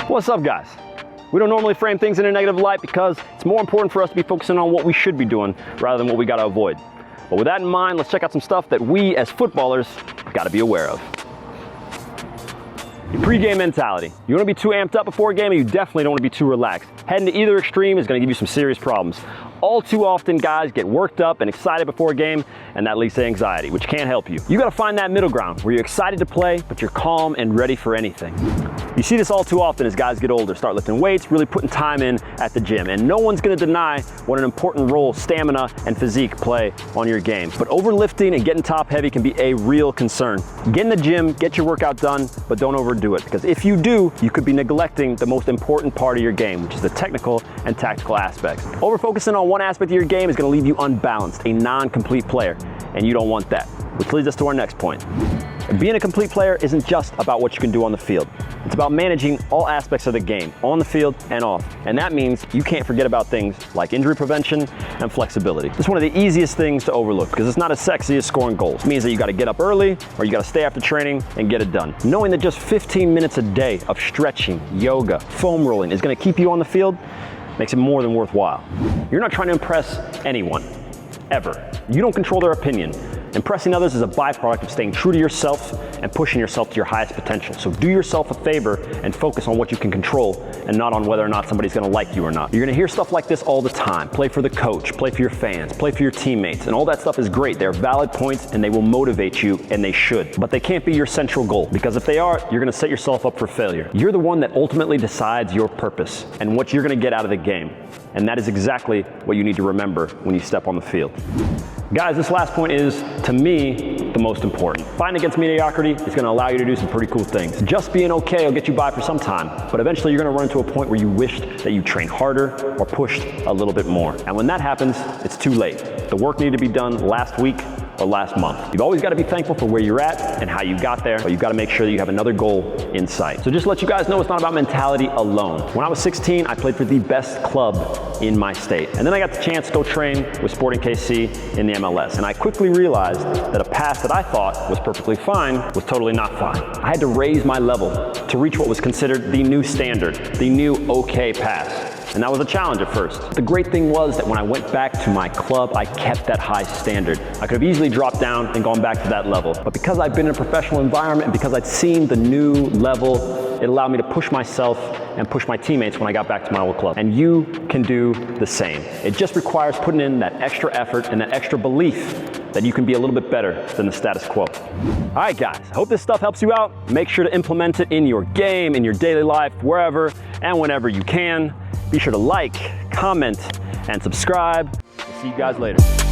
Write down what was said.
What's up, guys? We don't normally frame things in a negative light because it's more important for us to be focusing on what we should be doing rather than what we gotta avoid. But with that in mind, let's check out some stuff that we as footballers gotta be aware of. Your pre-game mentality. You don't want to be too amped up before a game, and you definitely don't want to be too relaxed. Heading to either extreme is going to give you some serious problems. All too often, guys get worked up and excited before a game, and that leads to anxiety, which can't help you. You got to find that middle ground where you're excited to play, but you're calm and ready for anything. You see this all too often as guys get older, start lifting weights, really putting time in at the gym, and no one's going to deny what an important role stamina and physique play on your game. But overlifting and getting top heavy can be a real concern. Get in the gym, get your workout done, but don't overdo it, because if you do, you could be neglecting the most important part of your game, which is the technical and tactical aspects. Over-focusing on one aspect of your game is going to leave you unbalanced, a non-complete player, and you don't want that. Which leads us to our next point. Being a complete player isn't just about what you can do on the field. It's about managing all aspects of the game, on the field and off. And that means you can't forget about things like injury prevention and flexibility. It's one of the easiest things to overlook because it's not as sexy as scoring goals. It means that you got to get up early or you got to stay after training and get it done. Knowing that just 15 minutes a day of stretching, yoga, foam rolling is going to keep you on the field makes it more than worthwhile. You're not trying to impress anyone, ever. You don't control their opinion. Impressing others is a byproduct of staying true to yourself and pushing yourself to your highest potential. So do yourself a favor and focus on what you can control and not on whether or not somebody's gonna like you or not. You're gonna hear stuff like this all the time. Play for the coach, play for your fans, play for your teammates, and all that stuff is great. They're valid points and they will motivate you, and they should. But they can't be your central goal, because if they are, you're gonna set yourself up for failure. You're the one that ultimately decides your purpose and what you're gonna get out of the game. And that is exactly what you need to remember when you step on the field. Guys, this last point is, to me, the most important. Fighting against mediocrity is going to allow you to do some pretty cool things. Just being okay will get you by for some time, but eventually you're going to run into a point where you wished that you trained harder or pushed a little bit more. And when that happens, it's too late. The work needed to be done last week or last month. You've always got to be thankful for where you're at and how you got there, but you've got to make sure that you have another goal in sight. So just to let you guys know, it's not about mentality alone. When I was 16, I played for the best club in my state. And then I got the chance to go train with Sporting KC in the MLS. And I quickly realized that a pass that I thought was perfectly fine was totally not fine. I had to raise my level to reach what was considered the new standard, the new okay pass. And that was a challenge at first. The great thing was that when I went back to my club, I kept that high standard. I could have easily dropped down and gone back to that level. But because I'd been in a professional environment and because I'd seen the new level, it allowed me to push myself and push my teammates when I got back to my old club. And you can do the same. It just requires putting in that extra effort and that extra belief that you can be a little bit better than the status quo. All right, guys, I hope this stuff helps you out. Make sure to implement it in your game, in your daily life, wherever and whenever you can. Be sure to like, comment, and subscribe. We'll see you guys later.